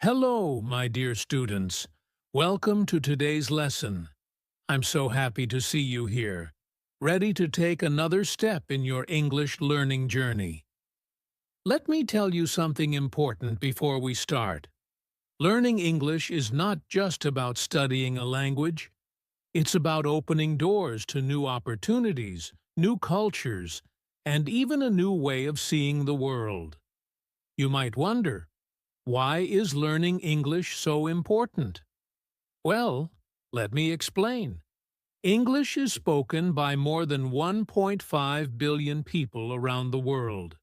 Hello, my dear students. Welcome to today's lesson. I'm so happy to see you here, ready to take another step in your English learning journey. Let me tell you something important before we start. Learning English is not just about studying a language. It's about opening doors to new opportunities, new cultures, and even a new way of seeing the world. You might wonder, why is learning English so important? Well, let me explain. English is spoken by more than 1.5 billion people around the world.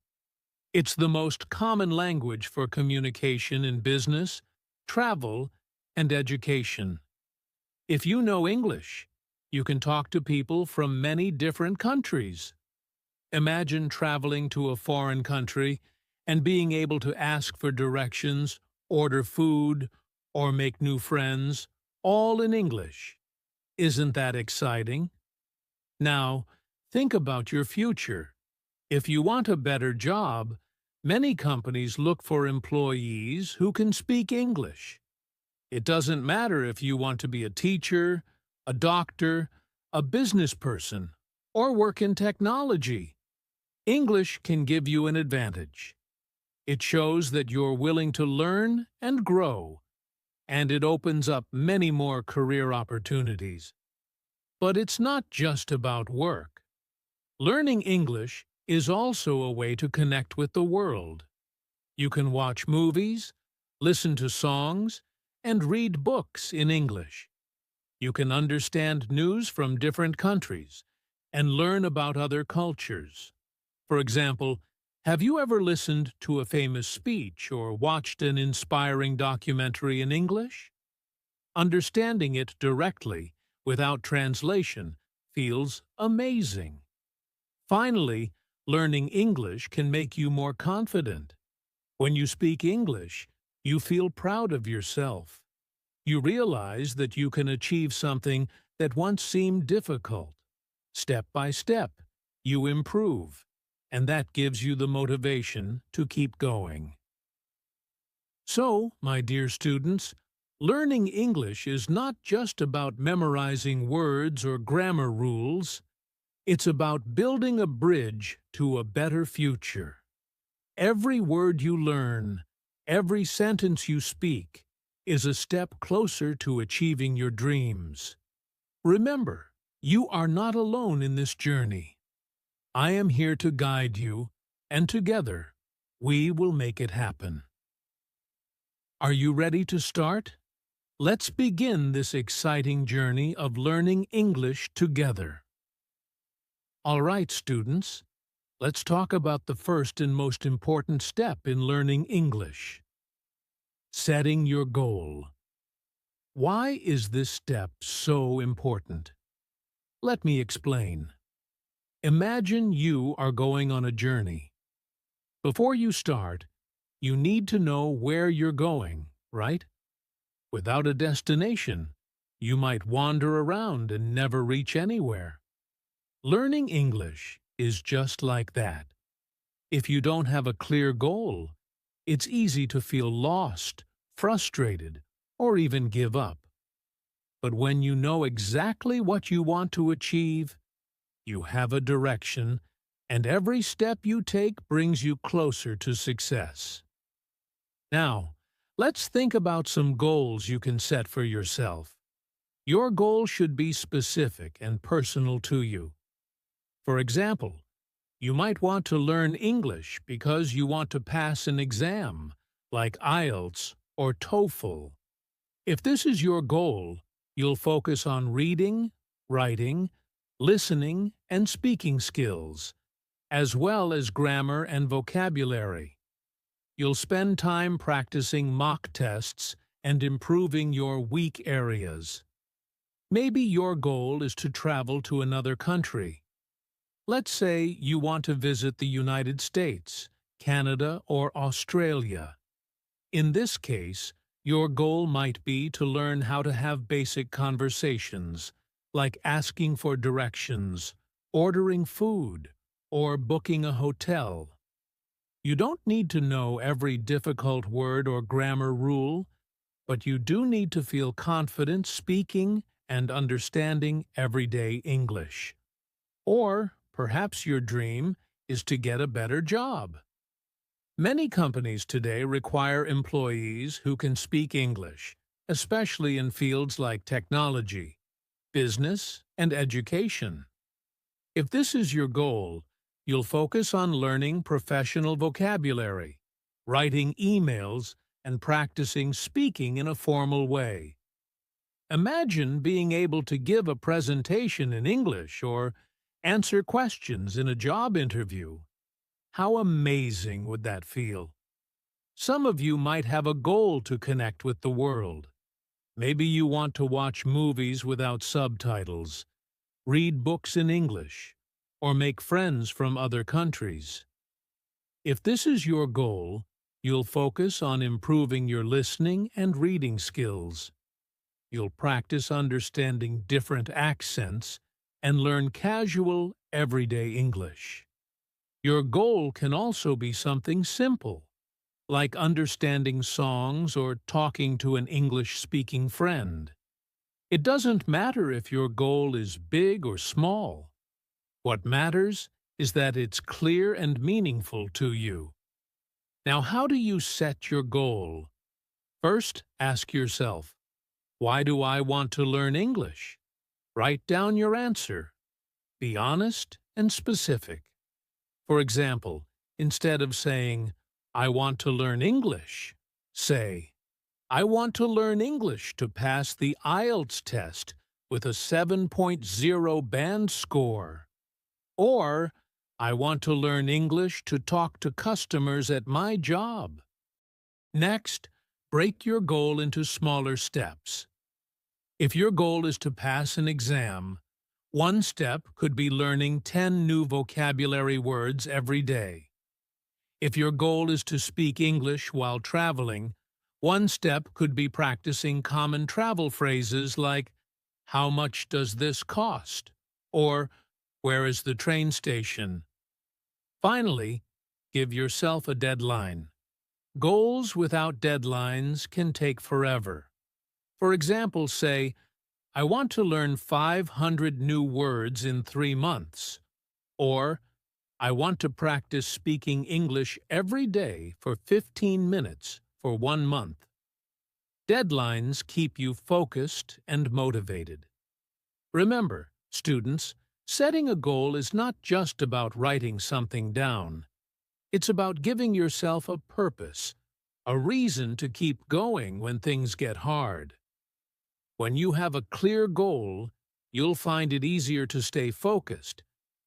It's the most common language for communication in business, travel, and education. If you know English, you can talk to people from many different countries. Imagine traveling to a foreign country and being able to ask for directions, order food, or make new friends, all in English. Isn't that exciting? Now, think about your future. If you want a better job, many companies look for employees who can speak English. It doesn't matter if you want to be a teacher, a doctor, a business person, or work in technology. English can give you an advantage. It shows that you're willing to learn and grow, and it opens up many more career opportunities. But it's not just about work. Learning English is also a way to connect with the world. You can watch movies, listen to songs, and read books in English. You can understand news from different countries and learn about other cultures. For example, have you ever listened to a famous speech or watched an inspiring documentary in English? Understanding it directly, without translation, feels amazing. Finally, learning English can make you more confident. When you speak English, you feel proud of yourself. You realize that you can achieve something that once seemed difficult. Step by step, you improve, and that gives you the motivation to keep going. So, my dear students, learning English is not just about memorizing words or grammar rules. It's about building a bridge to a better future. Every word you learn, every sentence you speak, is a step closer to achieving your dreams. Remember, you are not alone in this journey. I am here to guide you, and together, we will make it happen. Are you ready to start? Let's begin this exciting journey of learning English together. All right, students, let's talk about the first and most important step in learning English. Setting your goal. Why is this step so important? Let me explain. Imagine you are going on a journey. Before you start, you need to know where you're going, right? Without a destination, you might wander around and never reach anywhere. Learning English is just like that. If you don't have a clear goal, it's easy to feel lost, frustrated, or even give up. But when you know exactly what you want to achieve, you have a direction, and every step you take brings you closer to success. Now, let's think about some goals you can set for yourself. Your goal should be specific and personal to you. For example, you might want to learn English because you want to pass an exam, like IELTS or TOEFL. If this is your goal, you'll focus on reading, writing, listening, and speaking skills, as well as grammar and vocabulary. You'll spend time practicing mock tests and improving your weak areas. Maybe your goal is to travel to another country. Let's say you want to visit the United States, Canada, or Australia. In this case, your goal might be to learn how to have basic conversations, like asking for directions, ordering food, or booking a hotel. You don't need to know every difficult word or grammar rule, but you do need to feel confident speaking and understanding everyday English. Or perhaps your dream is to get a better job. Many companies today require employees who can speak English, especially in fields like technology, business, and education. If this is your goal, you'll focus on learning professional vocabulary, writing emails, and practicing speaking in a formal way. Imagine being able to give a presentation in English or answer questions in a job interview. How amazing would that feel? Some of you might have a goal to connect with the world. Maybe you want to watch movies without subtitles, read books in English, or make friends from other countries. If this is your goal, you'll focus on improving your listening and reading skills. You'll practice understanding different accents and learn casual, everyday English. Your goal can also be something simple, like understanding songs or talking to an English-speaking friend. It doesn't matter if your goal is big or small. What matters is that it's clear and meaningful to you. Now, how do you set your goal? First, ask yourself, why do I want to learn English? Write down your answer. Be honest and specific. For example, instead of saying, I want to learn English, say, I want to learn English to pass the IELTS test with a 7.0 band score. Or, I want to learn English to talk to customers at my job. Next, break your goal into smaller steps. If your goal is to pass an exam, one step could be learning 10 new vocabulary words every day. If your goal is to speak English while traveling, one step could be practicing common travel phrases like, how much does this cost? Or, where is the train station? Finally, give yourself a deadline. Goals without deadlines can take forever. For example, say, I want to learn 500 new words in 3 months. Or, I want to practice speaking English every day for 15 minutes for 1 month. Deadlines keep you focused and motivated. Remember, students, setting a goal is not just about writing something down. It's about giving yourself a purpose, a reason to keep going when things get hard. When you have a clear goal, you'll find it easier to stay focused,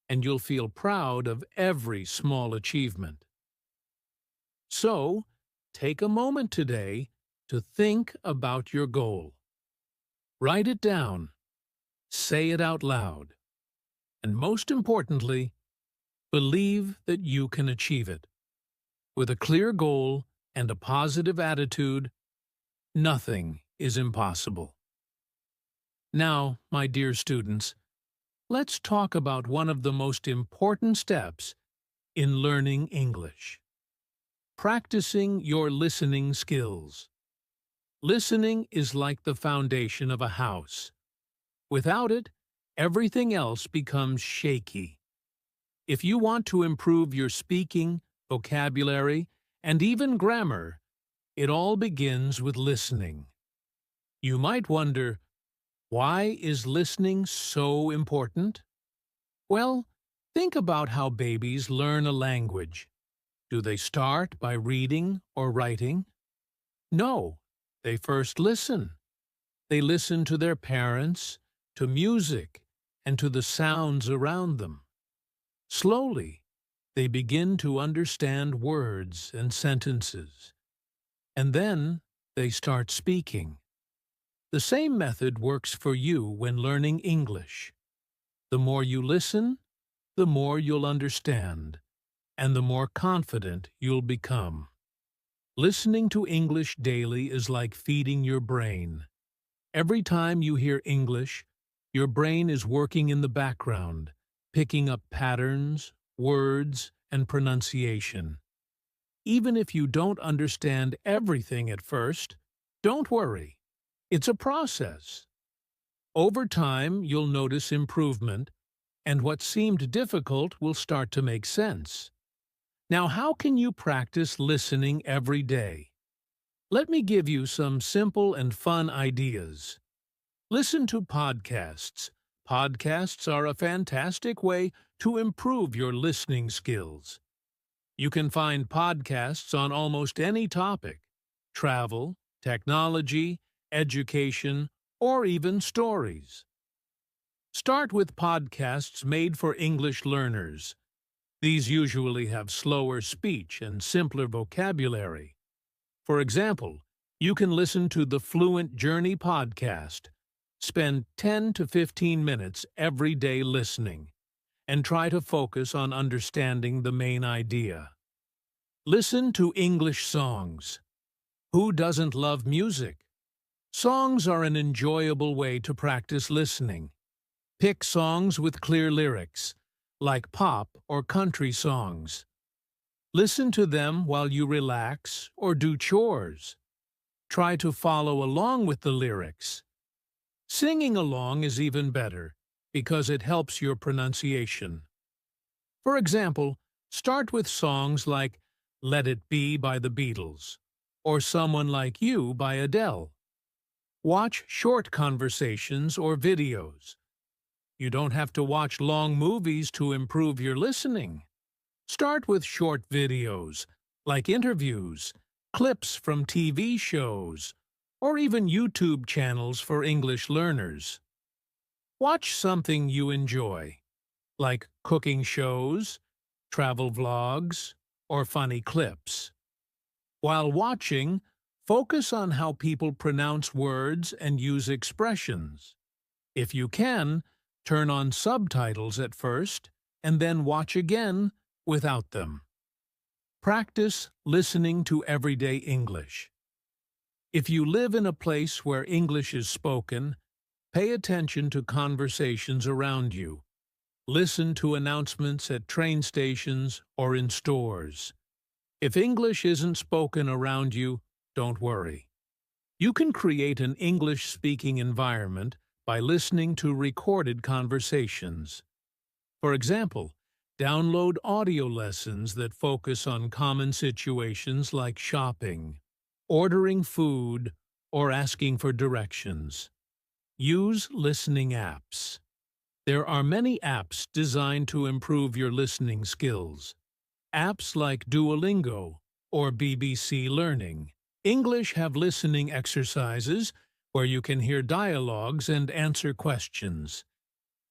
and you'll feel proud of every small achievement. So, take a moment today to think about your goal. Write it down, say it out loud, and most importantly, believe that you can achieve it. With a clear goal and a positive attitude, nothing is impossible. Now, my dear students, let's talk about one of the most important steps in learning English. Practicing your listening skills. Listening is like the foundation of a house. Without it, everything else becomes shaky. If you want to improve your speaking, vocabulary, and even grammar, it all begins with listening. You might wonder, why is listening so important? Well, think about how babies learn a language. Do they start by reading or writing? No, they first listen. They listen to their parents, to music, and to the sounds around them. Slowly, they begin to understand words and sentences. And then they start speaking. The same method works for you when learning English. The more you listen, the more you'll understand, and the more confident you'll become. Listening to English daily is like feeding your brain. Every time you hear English, your brain is working in the background, picking up patterns, words, and pronunciation. Even if you don't understand everything at first, don't worry. It's a process. Over time, you'll notice improvement, and what seemed difficult will start to make sense. Now, how can you practice listening every day? Let me give you some simple and fun ideas. Listen to podcasts. Podcasts are a fantastic way to improve your listening skills. You can find podcasts on almost any topic: travel, technology, education, or even stories. Start with podcasts made for English learners. These usually have slower speech and simpler vocabulary. For example, you can listen to the Fluent Journey podcast. Spend 10 to 15 minutes every day listening, and try to focus on understanding the main idea. Listen to English songs. Who doesn't love music? Songs are an enjoyable way to practice listening. Pick songs with clear lyrics, like pop or country songs. Listen to them while you relax or do chores. Try to follow along with the lyrics. Singing along is even better because it helps your pronunciation. For example, start with songs like Let It Be by the Beatles or Someone Like You by Adele. Watch short conversations or videos. You don't have to watch long movies to improve your listening. Start with short videos, like interviews, clips from TV shows, or even YouTube channels for English learners. Watch something you enjoy, like cooking shows, travel vlogs, or funny clips. While watching, focus on how people pronounce words and use expressions. If you can, turn on subtitles at first, and then watch again without them. Practice listening to everyday English. If you live in a place where English is spoken, pay attention to conversations around you. Listen to announcements at train stations or in stores. If English isn't spoken around you, don't worry. You can create an English-speaking environment by listening to recorded conversations. For example, download audio lessons that focus on common situations like shopping, ordering food, or asking for directions. Use listening apps. There are many apps designed to improve your listening skills. Apps like Duolingo or BBC Learning English have listening exercises where you can hear dialogues and answer questions.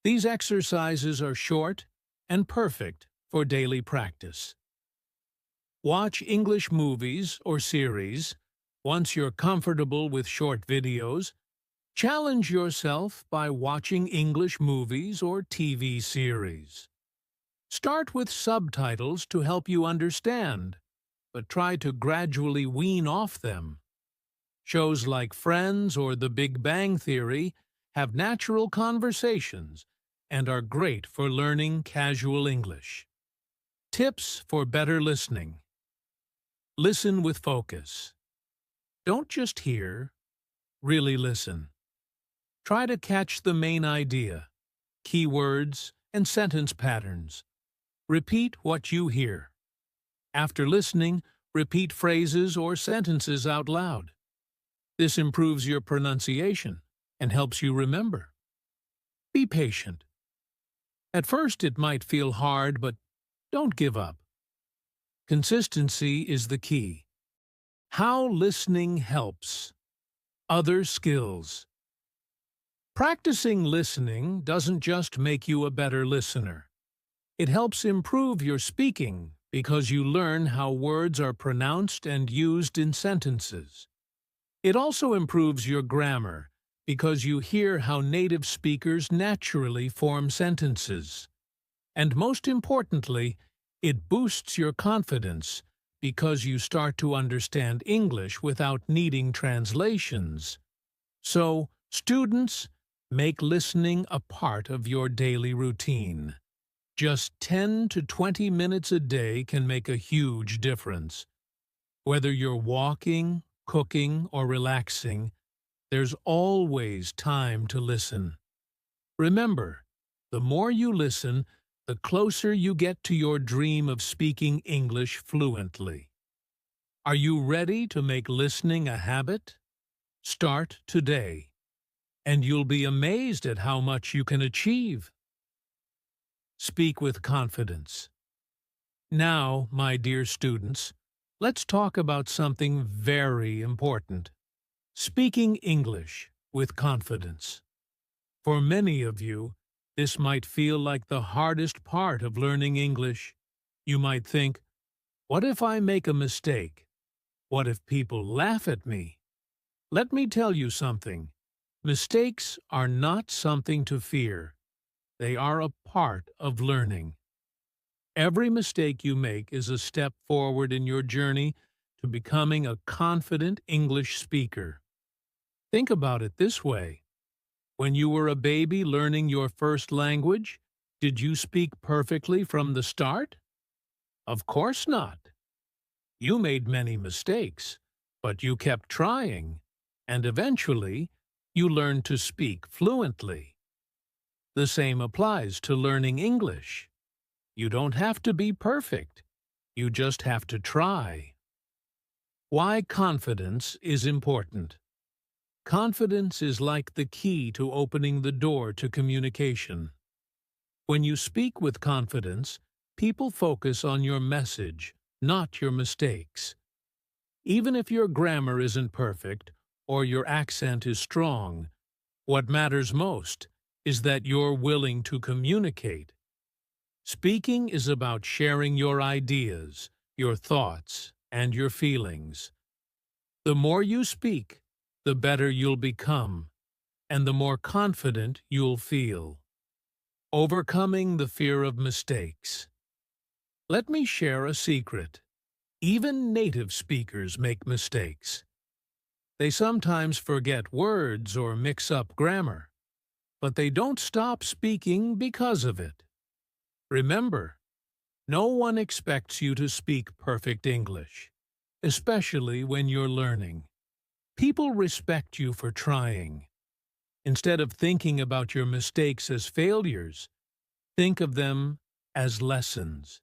These exercises are short and perfect for daily practice. Watch English movies or series. Once you're comfortable with short videos, challenge yourself by watching English movies or TV series. Start with subtitles to help you understand, but try to gradually wean off them. Shows like Friends or The Big Bang Theory have natural conversations and are great for learning casual English. Tips for better listening. Listen with focus. Don't just hear, really listen. Try to catch the main idea, keywords, and sentence patterns. Repeat what you hear. After listening, repeat phrases or sentences out loud. This improves your pronunciation and helps you remember. Be patient. At first it might feel hard, but don't give up. Consistency is the key. How listening helps. Other skills. Practicing listening doesn't just make you a better listener. It helps improve your speaking because you learn how words are pronounced and used in sentences. It also improves your grammar because you hear how native speakers naturally form sentences. And most importantly, it boosts your confidence because you start to understand English without needing translations. So, students, make listening a part of your daily routine. Just 10 to 20 minutes a day can make a huge difference. Whether you're walking, cooking, or relaxing, there's always time to listen. Remember, the more you listen, the closer you get to your dream of speaking English fluently. Are you ready to make listening a habit? Start today, and you'll be amazed at how much you can achieve. Speak with confidence. Now, my dear students, let's talk about something very important. Speaking English with confidence. For many of you, this might feel like the hardest part of learning English. You might think, what if I make a mistake? What if people laugh at me? Let me tell you something. Mistakes are not something to fear. They are a part of learning. Every mistake you make is a step forward in your journey to becoming a confident English speaker. Think about it this way. When you were a baby learning your first language, did you speak perfectly from the start? Of course not. You made many mistakes, but you kept trying, and eventually, you learned to speak fluently. The same applies to learning English. You don't have to be perfect. You just have to try. Why confidence is important. Confidence is like the key to opening the door to communication. When you speak with confidence, people focus on your message, not your mistakes. Even if your grammar isn't perfect or your accent is strong, what matters most is that you're willing to communicate. Speaking is about sharing your ideas, your thoughts, and your feelings. The more you speak, the better you'll become, and the more confident you'll feel. Overcoming the fear of mistakes. Let me share a secret. Even native speakers make mistakes. They sometimes forget words or mix up grammar, but they don't stop speaking because of it. Remember, no one expects you to speak perfect English, especially when you're learning. People respect you for trying. Instead of thinking about your mistakes as failures, think of them as lessons.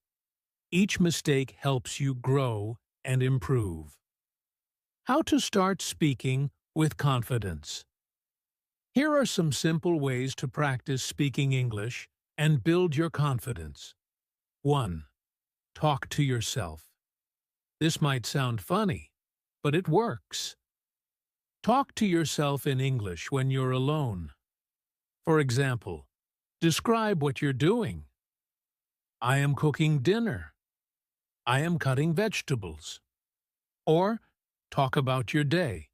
Each mistake helps you grow and improve. How to start speaking with confidence. Here are some simple ways to practice speaking English and build your confidence. 1. Talk to yourself. This might sound funny, but it works. Talk to yourself in English when you're alone. For example, describe what you're doing. I am cooking dinner. I am cutting vegetables. Or talk about your day.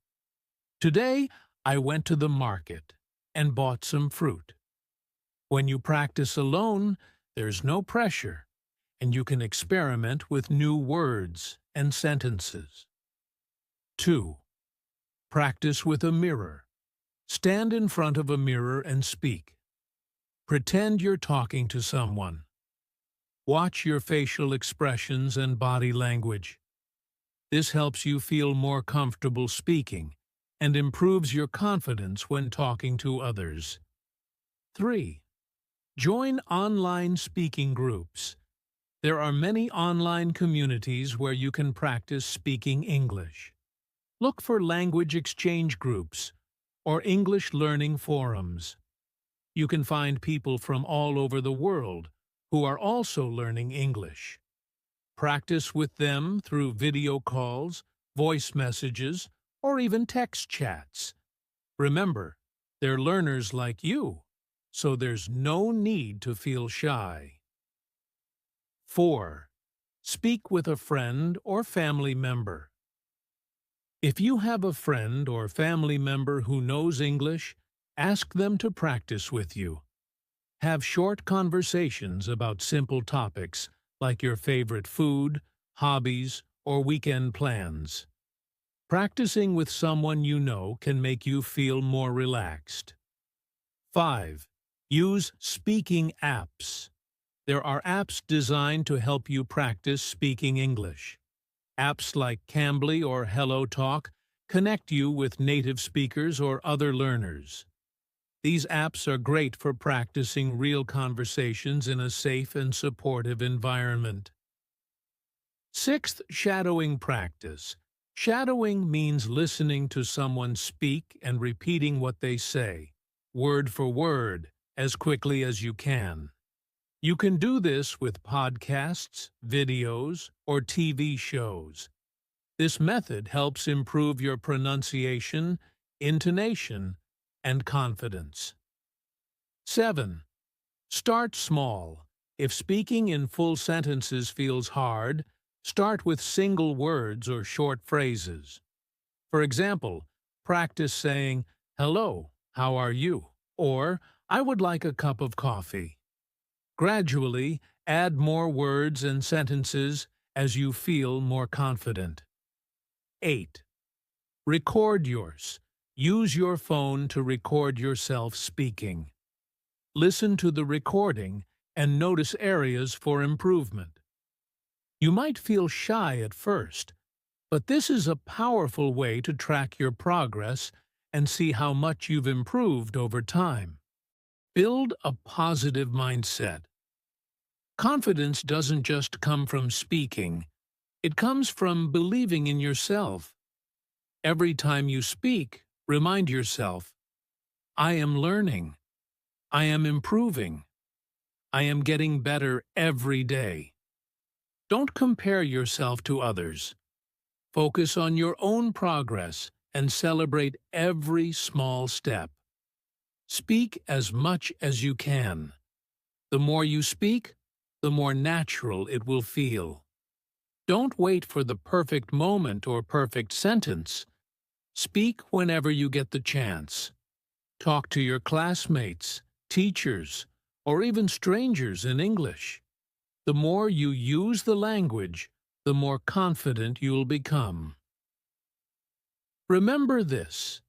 Today, I went to the market and bought some fruit. When you practice alone, there's no pressure, and you can experiment with new words and sentences. 2. Practice with a mirror. Stand in front of a mirror and speak. Pretend you're talking to someone. Watch your facial expressions and body language. This helps you feel more comfortable speaking and improves your confidence when talking to others. 3. Join online speaking groups. There are many online communities where you can practice speaking English. Look for language exchange groups or English learning forums. You can find people from all over the world who are also learning English. Practice with them through video calls, voice messages, or even text chats. Remember, they're learners like you, so there's no need to feel shy. 4. Speak with a friend or family member. If you have a friend or family member who knows English, ask them to practice with you. Have short conversations about simple topics like your favorite food, hobbies, or weekend plans. Practicing with someone you know can make you feel more relaxed. 5. Use speaking apps. There are apps designed to help you practice speaking English. Apps like Cambly or HelloTalk connect you with native speakers or other learners. These apps are great for practicing real conversations in a safe and supportive environment. Sixth, shadowing practice. Shadowing means listening to someone speak and repeating what they say, word for word, as quickly as you can. You can do this with podcasts, videos, or TV shows. This method helps improve your pronunciation, intonation, and confidence. 7. Start small. If speaking in full sentences feels hard, start with single words or short phrases. For example, practice saying, "Hello, how are you?" or "I would like a cup of coffee." Gradually, add more words and sentences as you feel more confident. 8. Record yours. Use your phone to record yourself speaking. Listen to the recording and notice areas for improvement. You might feel shy at first, but this is a powerful way to track your progress and see how much you've improved over time. Build a positive mindset. Confidence doesn't just come from speaking. It comes from believing in yourself. Every time you speak, remind yourself, "I am learning. I am improving. I am getting better every day." Don't compare yourself to others. Focus on your own progress and celebrate every small step. Speak as much as you can. The more you speak, the more natural it will feel. Don't wait for the perfect moment or perfect sentence. Speak whenever you get the chance. Talk to your classmates, teachers, or even strangers in English. The more you use the language, the more confident you'll become. Remember this: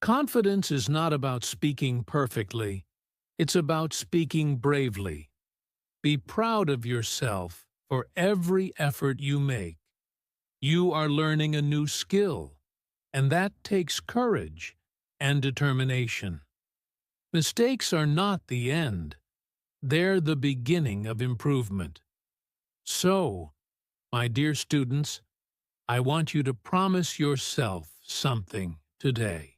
confidence is not about speaking perfectly. It's about speaking bravely. Be proud of yourself for every effort you make. You are learning a new skill, and that takes courage and determination. Mistakes are not the end. They're the beginning of improvement. So, my dear students, I want you to promise yourself something today.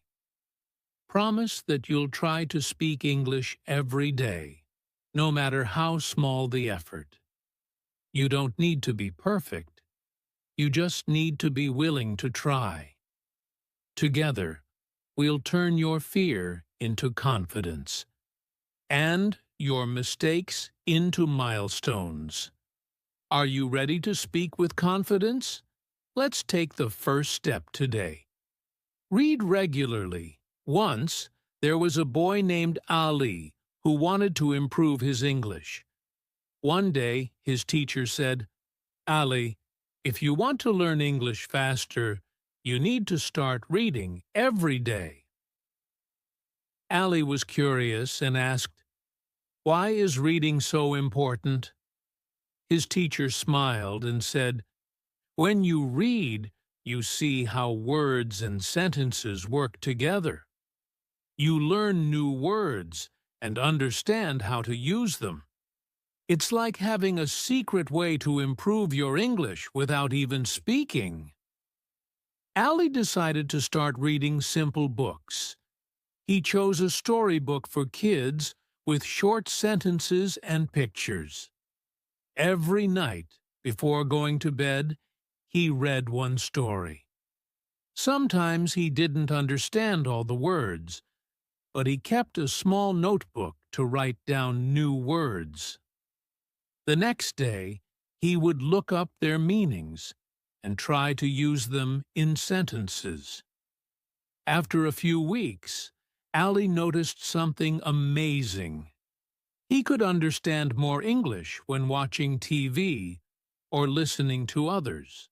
Promise that you'll try to speak English every day, no matter how small the effort. You don't need to be perfect. You just need to be willing to try. Together, we'll turn your fear into confidence, and your mistakes into milestones. Are you ready to speak with confidence? Let's take the first step today. Read regularly. Once, there was a boy named Ali who wanted to improve his English. One day, his teacher said, "Ali, if you want to learn English faster, you need to start reading every day." Ali was curious and asked, "Why is reading so important?" His teacher smiled and said, "When you read, you see how words and sentences work together. You learn new words and understand how to use them. It's like having a secret way to improve your English without even speaking." Ali decided to start reading simple books. He chose a storybook for kids with short sentences and pictures. Every night, before going to bed, he read one story. Sometimes he didn't understand all the words, but he kept a small notebook to write down new words. The next day, he would look up their meanings and try to use them in sentences. After a few weeks, Ali noticed something amazing. He could understand more English when watching TV or listening to others.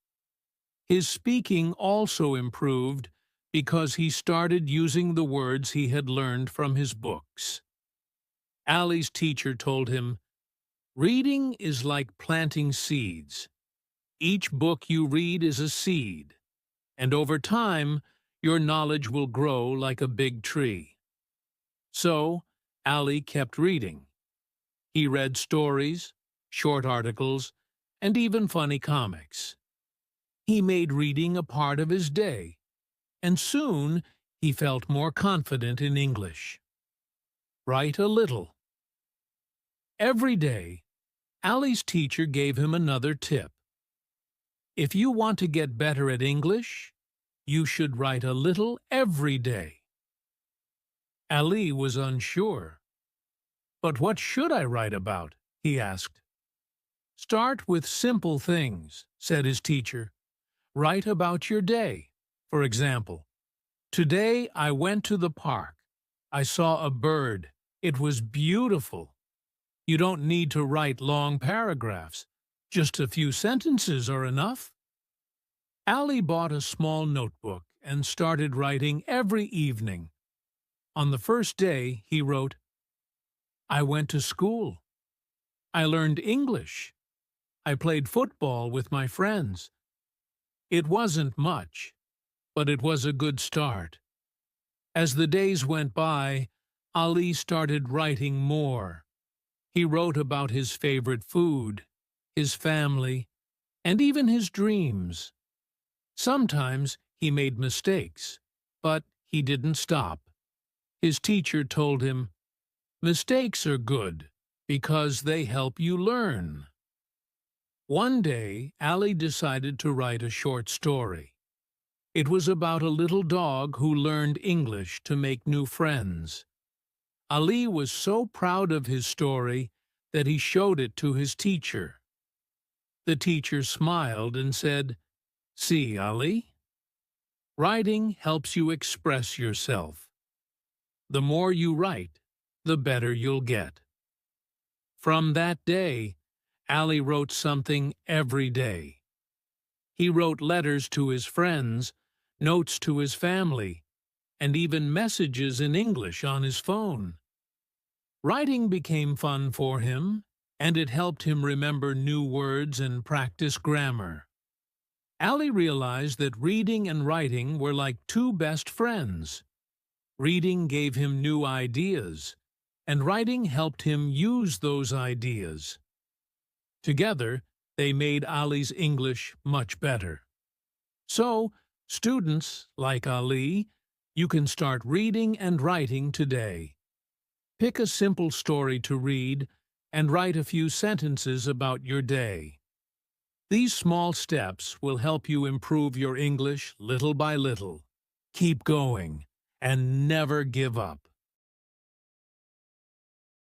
His speaking also improved because he started using the words he had learned from his books. Ali's teacher told him, "Reading is like planting seeds. Each book you read is a seed, and over time, your knowledge will grow like a big tree. So, Ali kept reading. He read stories, short articles, and even funny comics. He made reading a part of his day, and soon he felt more confident in English. Write a little. Every day, Ali's teacher gave him another tip. If you want to get better at English, you should write a little every day. Ali was unsure. But what should I write about? He asked. Start with simple things, said his teacher. Write about your day. For example, today I went to the park. I saw a bird. It was beautiful. You don't need to write long paragraphs. Just a few sentences are enough. Ali bought a small notebook and started writing every evening. On the first day, he wrote, I went to school. I learned English. I played football with my friends. It wasn't much, but it was a good start. As the days went by, Ali started writing more. He wrote about his favorite food, his family, and even his dreams. Sometimes he made mistakes, but he didn't stop. His teacher told him, mistakes are good because they help you learn. One day, Ali decided to write a short story. It was about a little dog who learned English to make new friends. Ali was so proud of his story that he showed it to his teacher. The teacher smiled and said, See, Ali? Writing helps you express yourself. The more you write, the better you'll get. From that day, Ali wrote something every day. He wrote letters to his friends, notes to his family, and even messages in English on his phone. Writing became fun for him, and it helped him remember new words and practice grammar. Ali realized that reading and writing were like two best friends. Reading gave him new ideas, and writing helped him use those ideas. Together, they made Ali's English much better. So, students like Ali, you can start reading and writing today. Pick a simple story to read and write a few sentences about your day. These small steps will help you improve your English little by little. Keep going and never give up.